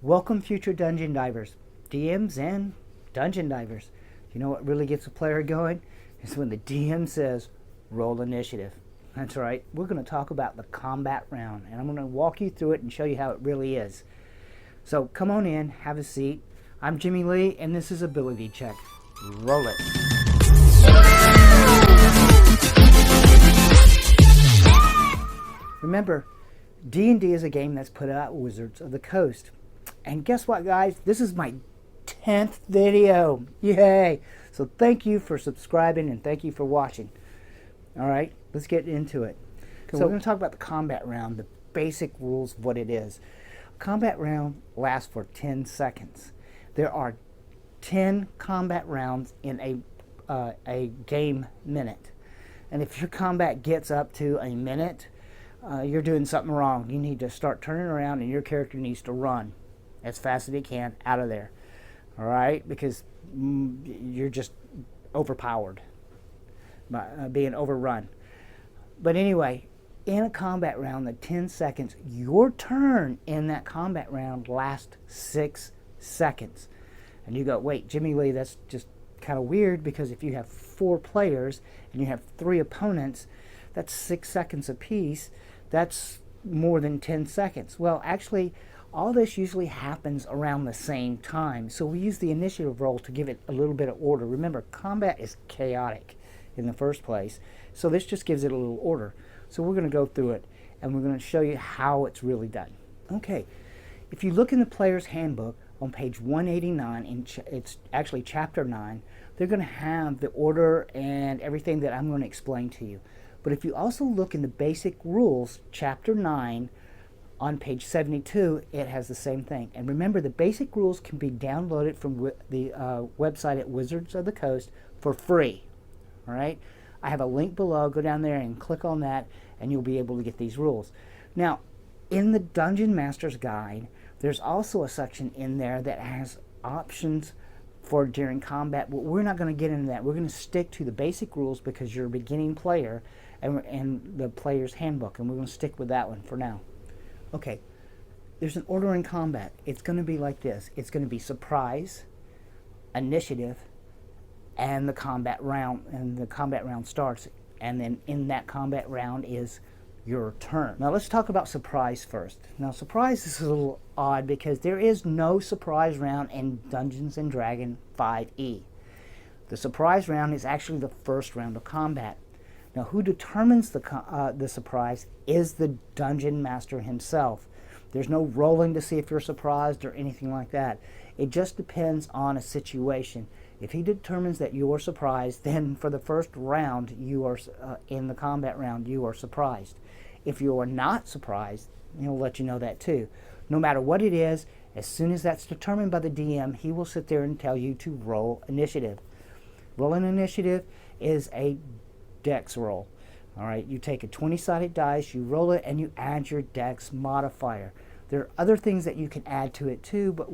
Welcome, future dungeon divers, DMs, and dungeon divers. You know what really gets a player going? Is when the DM says, roll initiative. That's right. We're going to talk about the combat round, and I'm going to walk you through it and show you how it really is. So come on in, have a seat. I'm Jimmy Lee, and this is Ability Check. Roll it. Remember, D&D is a game that's put out Wizards of the Coast. And guess what, guys? This is my 10th video. Yay! So thank you for subscribing and thank you for watching. All right, let's get into it. So we're going to talk about the combat round, the basic rules of what it is. A combat round lasts for 10 seconds. There are 10 combat rounds in a game minute. And if your combat gets up to a minute, you're doing something wrong. You need to start turning around and your character needs to run as fast as he can out of there. All right? Because you're just overpowered by being overrun. But anyway, in a combat round, the 10 seconds, your turn in that combat round lasts 6 seconds. And you go, wait, Jimmy Lee, that's just kind of weird, because if you have 4 players and you have 3 opponents, that's 6 seconds apiece. That's more than 10 seconds. Well, actually, all this usually happens around the same time. So we use the initiative roll to give it a little bit of order. Remember, combat is chaotic in the first place. So this just gives it a little order. So we're going to go through it, and we're going to show you how it's really done. Okay, if you look in the player's handbook on page 189, it's actually chapter 9, they're going to have the order and everything that I'm going to explain to you. But if you also look in the basic rules, chapter 9, on page 72, it has the same thing. And remember, the basic rules can be downloaded from the website at Wizards of the Coast for free. All right? I have a link below. Go down there and click on that, and you'll be able to get these rules. Now, in the Dungeon Master's Guide, there's also a section in there that has options for during combat, but we're not going to get into that. We're going to stick to the basic rules because you're a beginning player and the player's handbook, and we're going to stick with that one for now. Okay, there's an order in combat. It's going to be like this. It's going to be surprise, initiative, and the combat round. And the combat round starts. And then in that combat round is your turn. Now let's talk about surprise first. Now surprise is a little odd because there is no surprise round in Dungeons & Dragons 5e. The surprise round is actually the first round of combat. Now, who determines the surprise is the dungeon master himself. There's no rolling to see if you're surprised or anything like that. It just depends on a situation. If he determines that you are surprised, then for the first round, you are in the combat round, you are surprised. If you are not surprised, he'll let you know that too. No matter what it is, as soon as that's determined by the DM, he will sit there and tell you to roll initiative. Rolling initiative is a dex roll. All right, you take a 20-sided dice, you roll it, and you add your dex modifier. There are other things that you can add to it too, but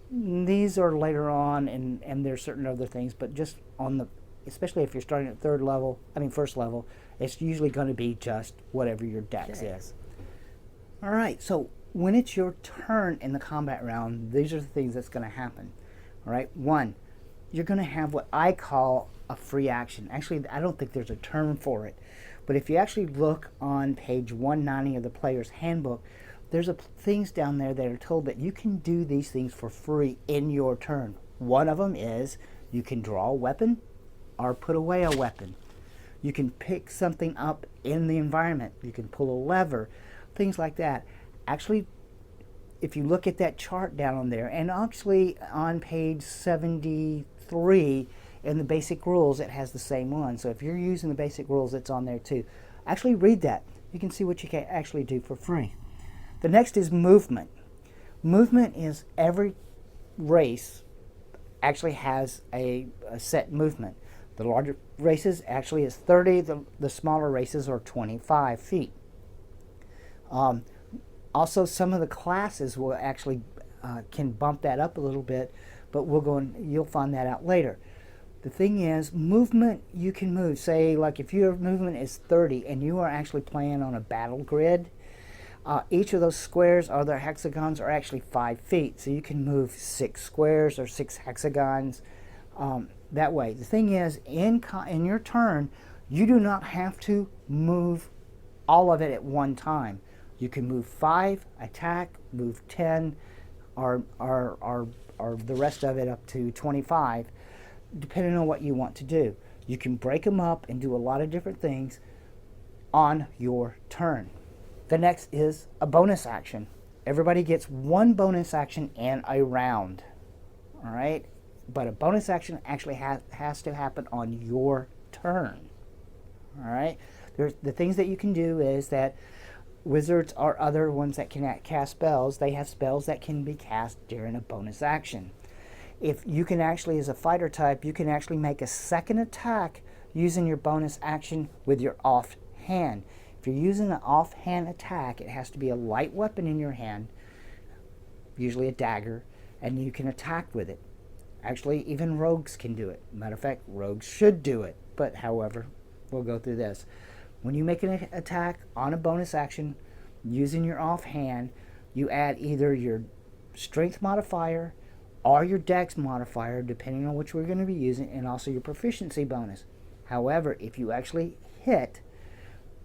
these are later on, and there's certain other things, but just on the, especially if you're starting at first level, it's usually going to be just whatever your dex is. All right, so when it's your turn in the combat round, these are the things that's going to happen. All right, 1, you're going to have what I call a free action. Actually, I don't think there's a term for it, but if you actually look on page 190 of the player's handbook, there's things down there that are told that you can do these things for free in your turn. One of them is you can draw a weapon or put away a weapon. You can pick something up in the environment. You can pull a lever, things like that. Actually, if you look at that chart down on there, and actually on page 73 in the basic rules, it has the same one. So if you're using the basic rules, it's on there too. Actually read that. You can see what you can actually do for free. The next is movement. Movement is every race actually has a set movement. The larger races actually is 30. The smaller races are 25 feet. Also, some of the classes will actually can bump that up a little bit, but you'll find that out later. The thing is, movement, you can move. Say, like if your movement is 30 and you are actually playing on a battle grid, Each of those squares or their hexagons are actually 5 feet, so you can move 6 squares or 6 hexagons that way. The thing is, in your turn, you do not have to move all of it at one time. You can move 5, attack, move 10, or the rest of it up to 25, depending on what you want to do. You can break them up and do a lot of different things on your turn. The next is a bonus action. Everybody gets one bonus action in a round. All right? But a bonus action actually has to happen on your turn. All right? The things that you can do is that wizards or other ones that can cast spells, they have spells that can be cast during a bonus action. If you can actually, as a fighter type, you can actually make a second attack using your bonus action with your offhand. If you're using an offhand attack, it has to be a light weapon in your hand, usually a dagger, and you can attack with it. Actually, even rogues can do it. Matter of fact, rogues should do it. But however, we'll go through this. When you make an attack on a bonus action using your offhand, you add either your strength modifier or your dex modifier, depending on which we're going to be using, and also your proficiency bonus. However, if you actually hit,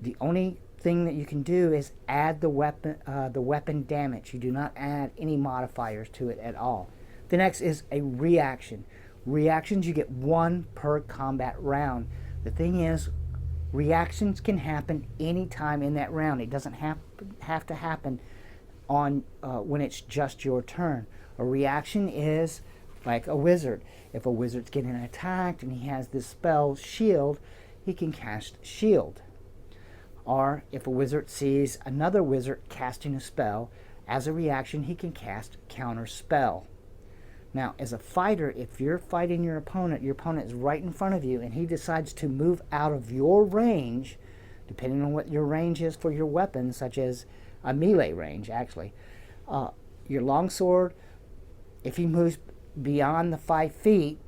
the only thing that you can do is add the weapon damage. You do not add any modifiers to it at all. The next is a reaction. Reactions, you get 1 per combat round. The thing is, reactions can happen anytime in that round. It doesn't have to happen on when it's just your turn. A reaction is like a wizard. If a wizard's getting attacked and he has this spell, Shield, he can cast Shield. Or if a wizard sees another wizard casting a spell, as a reaction, he can cast Counter Spell. Now, as a fighter, if you're fighting your opponent is right in front of you, and he decides to move out of your range, depending on what your range is for your weapon, such as a melee range, actually. Your longsword, if he moves beyond the 5 feet,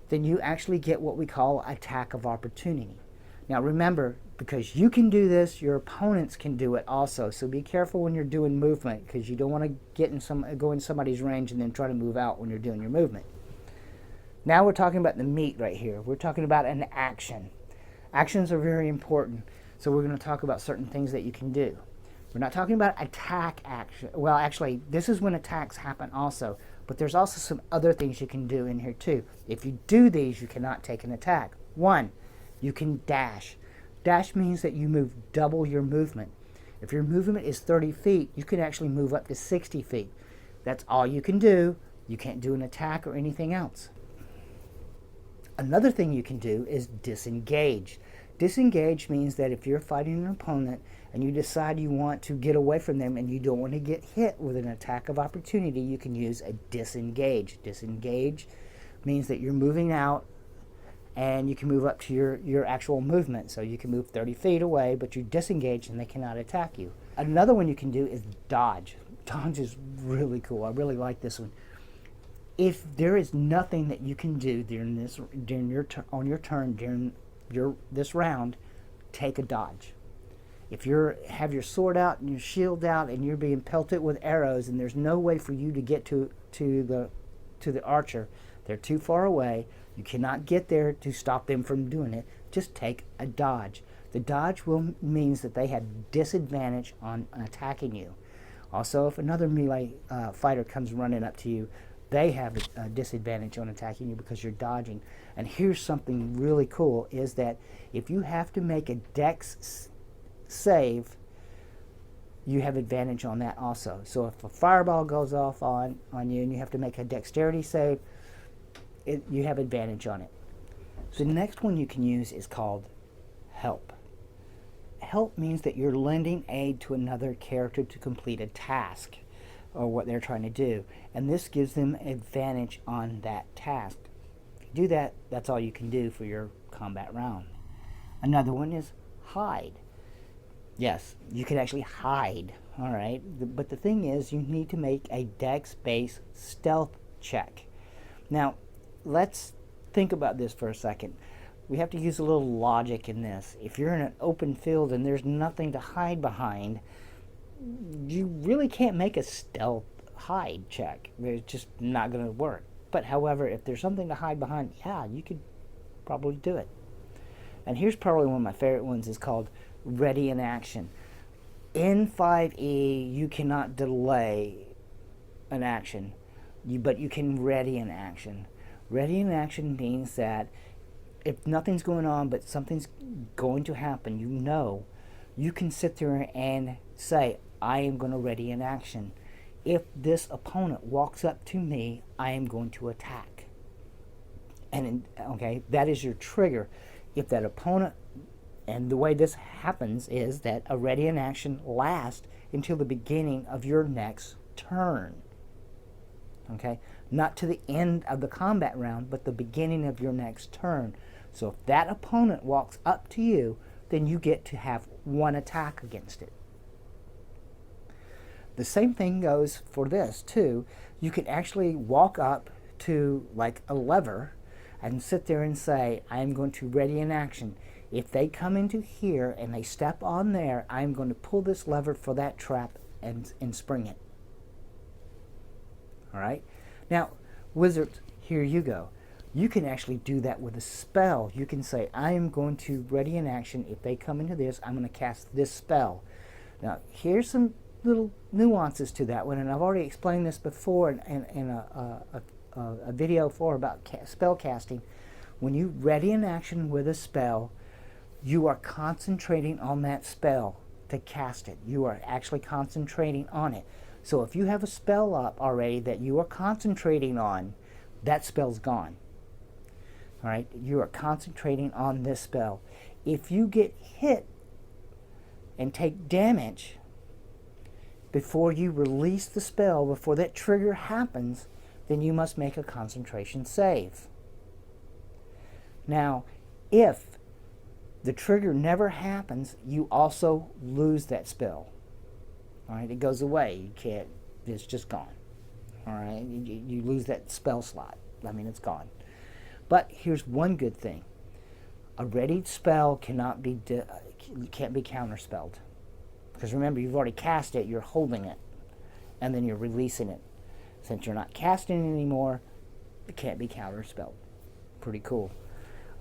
then you actually get what we call attack of opportunity. Now remember, because you can do this, your opponents can do it also. So be careful when you're doing movement, because you don't want to go in somebody's range and then try to move out when you're doing your movement. Now we're talking about the meat right here. We're talking about an action. Actions are very important. So we're going to talk about certain things that you can do. We're not talking about attack action. Well, actually, this is when attacks happen also. But there's also some other things you can do in here too. If you do these, you cannot take an attack. 1, you can dash. Dash means that you move double your movement. If your movement is 30 feet, you can actually move up to 60 feet. That's all you can do. You can't do an attack or anything else. Another thing you can do is disengage. Disengage means that if you're fighting an opponent and you decide you want to get away from them and you don't want to get hit with an attack of opportunity, you can use a disengage. Disengage means that you're moving out and you can move up to your actual movement. So you can move 30 feet away, but you disengage and they cannot attack you. Another one you can do is dodge. Dodge is really cool. I really like this one. If there is nothing that you can do during your turn during this round, take a dodge. If you have your sword out and your shield out and you're being pelted with arrows and there's no way for you to get to the archer, they're too far away, you cannot get there to stop them from doing it, just take a dodge. The dodge means that they have disadvantage on attacking you. Also, if another melee fighter comes running up to you, they have a disadvantage on attacking you because you're dodging. And here's something really cool, is that if you have to make a dex save, you have advantage on that also. So if a fireball goes off on you and you have to make a dexterity save, you have advantage on it. So the next one you can use is called help. Help means that you're lending aid to another character to complete a task or what they're trying to do, and this gives them advantage on that task. If you do that, that's all you can do for your combat round. Another one is hide. Yes, you can actually hide, all right? But the thing is, you need to make a dex-based stealth check. Now, let's think about this for a second. We have to use a little logic in this. If you're in an open field and there's nothing to hide behind, you really can't make a stealth hide check. It's just not going to work. But however, if there's something to hide behind, yeah, you could probably do it. And here's probably one of my favorite ones, is called Ready in Action. In 5e, you cannot delay an action, but you can ready an action. Ready in action means that if nothing's going on but something's going to happen, you can sit there and say, I am going to ready an action. If this opponent walks up to me, I am going to attack. And okay, that is your trigger. If that opponent, and the way this happens is that a ready in action lasts until the beginning of your next turn. Okay, not to the end of the combat round, but the beginning of your next turn. So if that opponent walks up to you, then you get to have one attack against it. The same thing goes for this too. You can actually walk up to like a lever and sit there and say, I am going to ready an action. If they come into here and they step on there, I'm going to pull this lever for that trap and spring it. All right? Now, wizards, here you go. You can actually do that with a spell. You can say, I am going to ready an action. If they come into this, I'm going to cast this spell. Now, here's some little nuances to that one, and I've already explained this before in a video about spell casting. When you ready an action with a spell, you are concentrating on that spell to cast it. You are actually concentrating on it. So if you have a spell up already that you are concentrating on, that spell's gone. All right, you are concentrating on this spell. If you get hit and take damage before you release the spell, before that trigger happens, then you must make a concentration save. Now, if the trigger never happens, you also lose that spell. All right, it goes away. You can't, it's just gone. All right, you lose that spell slot. I mean, it's gone. But here's one good thing. A readied spell can't be counterspelled. Because remember, you've already cast it, you're holding it, and then you're releasing it. Since you're not casting it anymore, it can't be counterspelled. Pretty cool.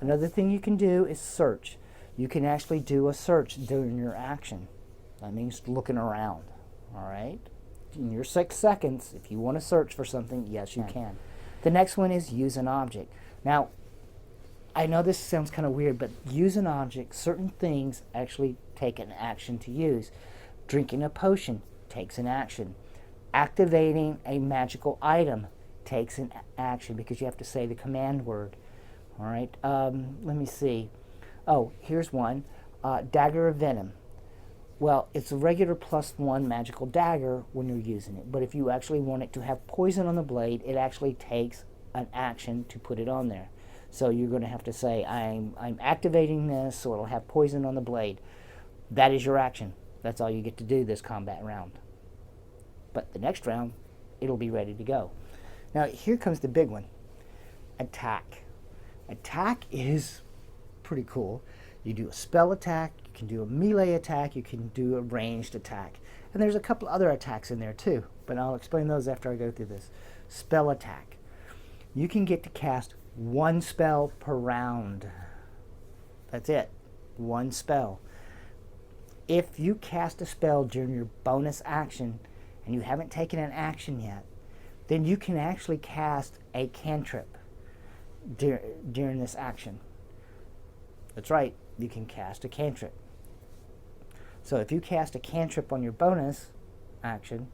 Another thing you can do is search. You can actually do a search during your action. That means looking around. All right? In your 6 seconds, if you want to search for something, yes, you can. The next one is use an object. Now, I know this sounds kind of weird, but use an object, certain things actually take an action to use. Drinking a potion takes an action. Activating a magical item takes an action because you have to say the command word. All right, let me see. Oh, here's one. Dagger of Venom. Well, it's a regular +1 magical dagger when you're using it, but if you actually want it to have poison on the blade, it actually takes an action to put it on there. So you're going to have to say, I'm activating this so it'll have poison on the blade. That is your action. That's all you get to do this combat round. But the next round, it'll be ready to go. Now, here comes the big one. Attack. Attack is pretty cool. You do a spell attack, you can do a melee attack, you can do a ranged attack. And there's a couple other attacks in there too, but I'll explain those after I go through this. Spell attack. You can get to cast 1 spell per round. That's it. 1 spell. If you cast a spell during your bonus action and you haven't taken an action yet, then you can actually cast a cantrip during this action. That's right, you can cast a cantrip. So if you cast a cantrip on your bonus action,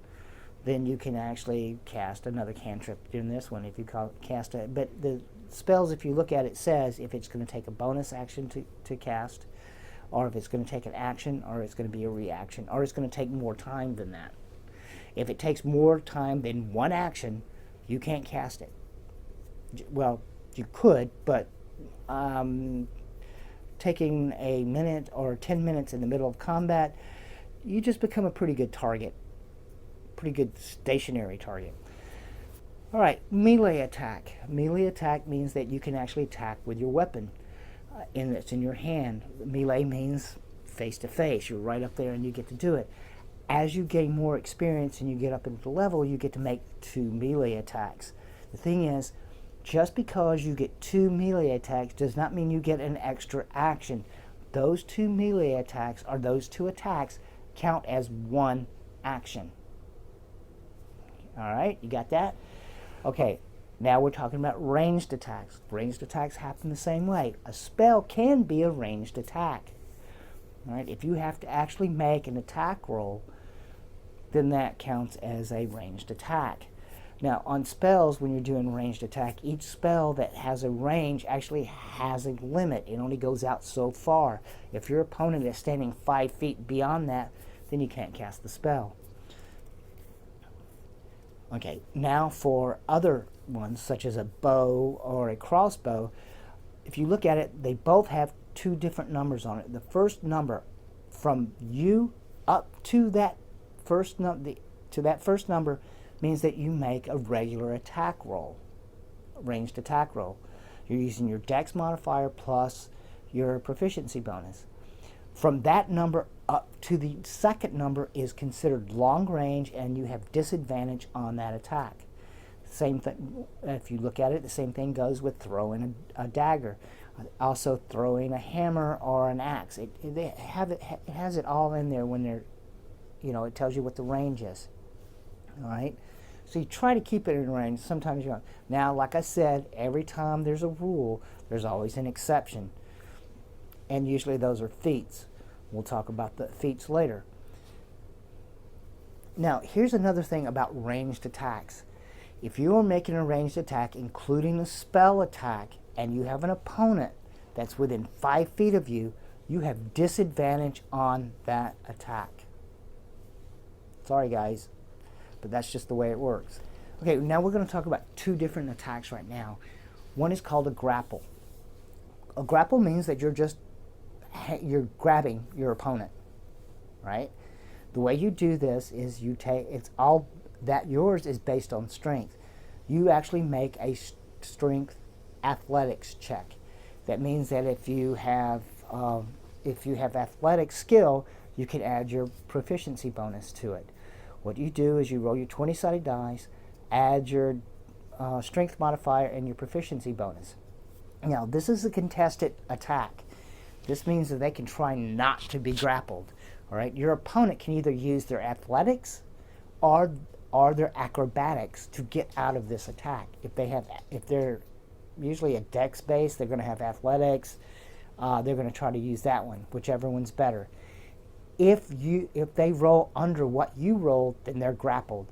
then you can actually cast another cantrip during this one if you cast it. But the spells, if you look at it, says if it's going to take a bonus action to cast, or if it's going to take an action, or it's going to be a reaction, or it's going to take more time than that. If it takes more time than 1 action, you can't cast it. Well, you could, but taking a minute or 10 minutes in the middle of combat, you just become a pretty good target. Pretty good stationary target. All right, melee attack. Melee attack means that you can actually attack with your weapon. It's in your hand. Melee means face to face. You're right up there and you get to do it. as you gain more experience and you get up into the level, you get to make 2 melee attacks. The thing is, just because you get 2 melee attacks does not mean you get an extra action. Those 2 melee attacks, or those 2 attacks, count as 1 action. Alright, you got that? Okay, now we're talking about ranged attacks. Ranged attacks happen the same way. A spell can be a ranged attack. Alright, if you have to actually make an attack roll, then that counts as a ranged attack. Now, on spells, when you're doing ranged attack, each spell that has a range actually has a limit. It only goes out so far. If your opponent is standing 5 feet beyond that, then you can't cast the spell. Okay, now for other ones, such as a bow or a crossbow, if you look at it, they both have 2 different numbers on it. The first number from you up to that first number means that you make a regular attack roll, ranged attack roll. You're using your dex modifier plus your proficiency bonus. From that number up to the second number is considered long range, and you have disadvantage on that attack. Same thing, if you look at it, the same thing goes with throwing a dagger. Also throwing a hammer or an axe. It has it all in there when they're, it tells you what the range is. All right? So you try to keep it in range. Sometimes you don't. Now, like I said, every time there's a rule, there's always an exception. And usually those are feats. We'll talk about the feats later. Now, here's another thing about ranged attacks. If you are making a ranged attack, including a spell attack, and you have an opponent that's within 5 feet of you, you have disadvantage on that attack. Sorry, guys, but that's just the way it works. Okay, now we're going to talk about 2 different attacks right now. One is called a grapple. A grapple means that you're grabbing your opponent, right? The way you do this is yours is based on strength. You actually make a strength athletics check. That means that if you have athletic skill, you can add your proficiency bonus to it. What you do is you roll your 20-sided dice, add your strength modifier and your proficiency bonus. Now, this is a contested attack. This means that they can try not to be grappled. All right, your opponent can either use their athletics or their acrobatics to get out of this attack. If they're usually a dex base, they're going to have athletics. They're going to try to use that one, whichever one's better. If they roll under what you rolled, then they're grappled.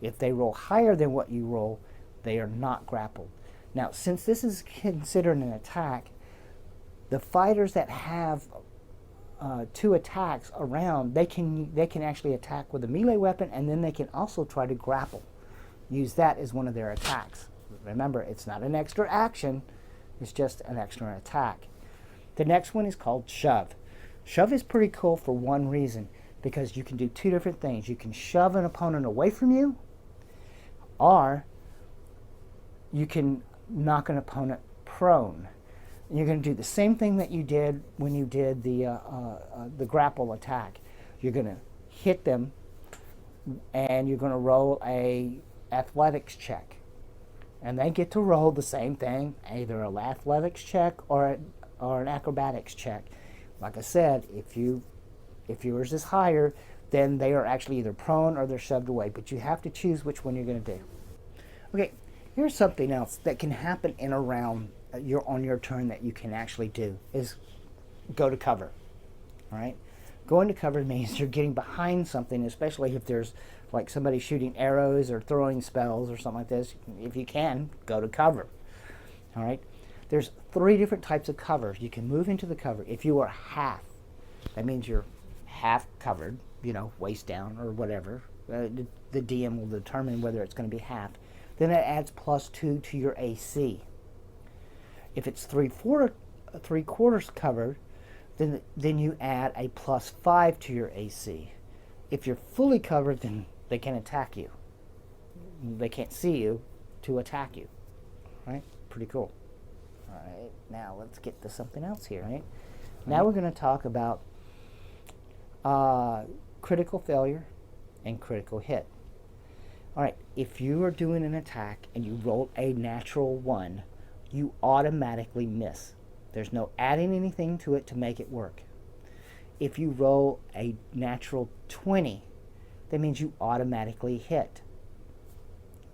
If they roll higher than what you roll, they are not grappled. Now, since this is considered an attack, the fighters that have 2 attacks around, they can actually attack with a melee weapon, and then they can also try to grapple. Use that as one of their attacks. Remember, it's not an extra action, it's just an extra attack. The next one is called shove. Shove is pretty cool for one reason, because you can do 2 different things. You can shove an opponent away from you, or you can knock an opponent prone. And you're going to do the same thing that you did when you did the grapple attack. You're going to hit them, and you're going to roll a athletics check. And they get to roll the same thing, either an athletics check or an acrobatics check. Like I said, if yours is higher, then they are actually either prone or they're shoved away. But you have to choose which one you're going to do. Okay, here's something else that can happen in a round on your turn that you can actually do, is go to cover. All right? Going to cover means you're getting behind something, especially if there's like somebody shooting arrows or throwing spells or something like this. If you can, go to cover. All right? There's 3 different types of cover. You can move into the cover. If you are half, that means you're half covered, waist down or whatever. The DM will determine whether it's going to be half. Then it adds +2 to your AC. If it's 3/4 covered, then you add a +5 to your AC. If you're fully covered, then they can attack you. They can't see you to attack you. Right? Pretty cool. All right, now let's get to something else here, right? Now we're going to talk about critical failure and critical hit. Alright, if you are doing an attack and you roll a natural 1, you automatically miss. There's no adding anything to it to make it work. If you roll a natural 20, that means you automatically hit.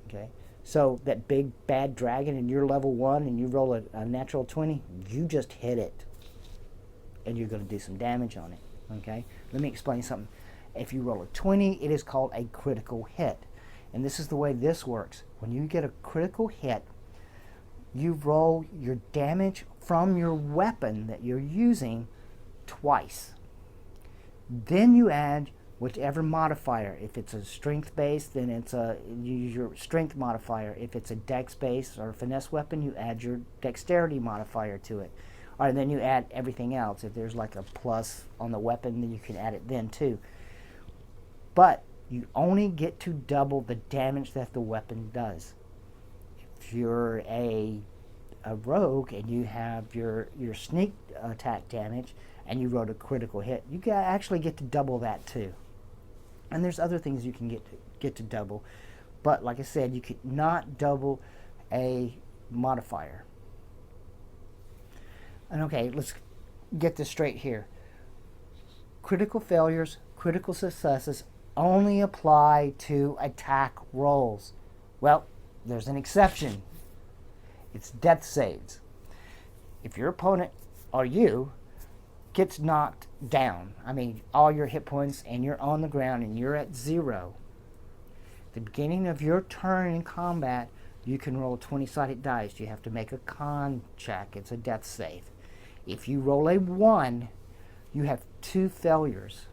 Okay? So that big bad dragon and you're level 1 and you roll a natural 20, you just hit it. And you're going to do some damage on it. Okay? Let me explain something. If you roll a 20, it is called a critical hit. And this is the way this works. When you get a critical hit, you roll your damage from your weapon that you're using twice. Then you add whichever modifier. If it's a strength base, then it's you use your strength modifier. If it's a dex base or a finesse weapon, you add your dexterity modifier to it. All right, then you add everything else. If there's like a plus on the weapon, then you can add it then too. But you only get to double the damage that the weapon does. If you're a rogue and you have your sneak attack damage and you rolled a critical hit, you actually get to double that too. And there's other things you can get to double, but like I said, you could not double a modifier. And okay, let's get this straight here. Critical failures, critical successes only apply to attack rolls. Well, there's an exception. It's death saves. If your opponent or you gets knocked down, I mean all your hit points, and you're on the ground and you're at 0, at the beginning of your turn in combat, you can roll 20-sided dice. You have to make a con check. It's a death save. If you roll a 1, you have 2 failures.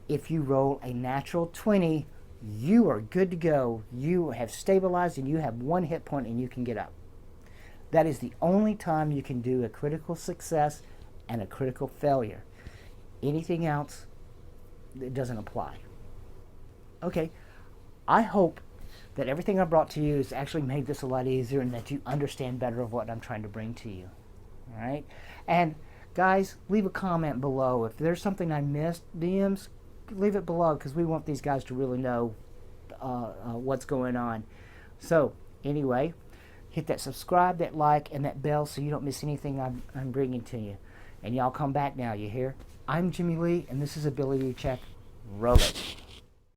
If you roll a natural 20, you are good to go. You have stabilized and you have 1 hit point and you can get up. That is the only time you can do a critical success and a critical failure. Anything else, it doesn't apply. Okay, I hope that everything I brought to you has actually made this a lot easier and that you understand better of what I'm trying to bring to you. All right? And guys, leave a comment below. If there's something I missed, DMs, leave it below, because we want these guys to really know what's going on. So, anyway, hit that subscribe, that like, and that bell so you don't miss anything I'm bringing to you. And y'all come back now, you hear? I'm Jimmy Lee, and this is Ability Check. Roll it.